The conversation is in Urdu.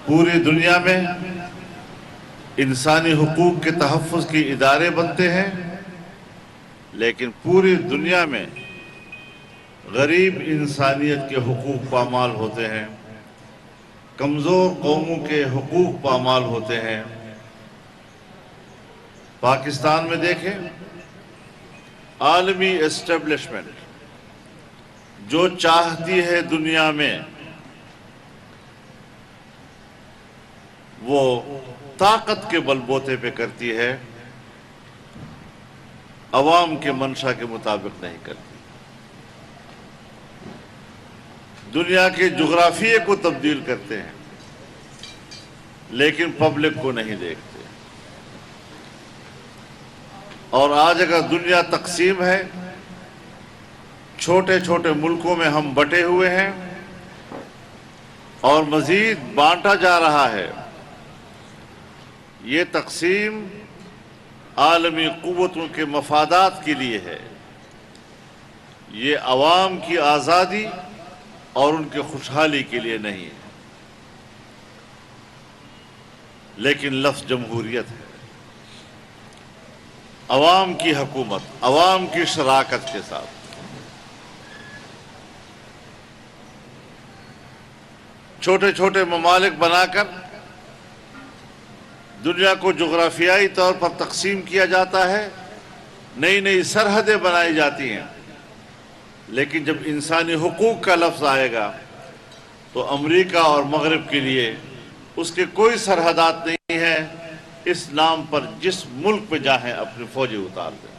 پوری دنیا میں انسانی حقوق کے تحفظ کے ادارے بنتے ہیں، لیکن پوری دنیا میں غریب انسانیت کے حقوق پامال ہوتے ہیں، کمزور قوموں کے حقوق پامال ہوتے ہیں۔ پاکستان میں دیکھیں، عالمی اسٹیبلشمنٹ جو چاہتی ہے دنیا میں وہ طاقت کے بل بوتے پہ کرتی ہے، عوام کے منشا کے مطابق نہیں کرتی۔ دنیا کے جغرافیے کو تبدیل کرتے ہیں لیکن پبلک کو نہیں دیکھتے۔ اور آج اگر دنیا تقسیم ہے، چھوٹے چھوٹے ملکوں میں ہم بٹے ہوئے ہیں اور مزید بانٹا جا رہا ہے، یہ تقسیم عالمی قوتوں کے مفادات کے لیے ہے، یہ عوام کی آزادی اور ان کی خوشحالی کے لیے نہیں ہے۔ لیکن لفظ جمہوریت ہے، عوام کی حکومت، عوام کی شراکت کے ساتھ۔ چھوٹے چھوٹے ممالک بنا کر دنیا کو جغرافیائی طور پر تقسیم کیا جاتا ہے، نئی نئی سرحدیں بنائی جاتی ہیں، لیکن جب انسانی حقوق کا لفظ آئے گا تو امریکہ اور مغرب کے لیے اس کے کوئی سرحدات نہیں ہیں، اس نام پر جس ملک پہ جاہیں اپنی فوجیں اتار دیں۔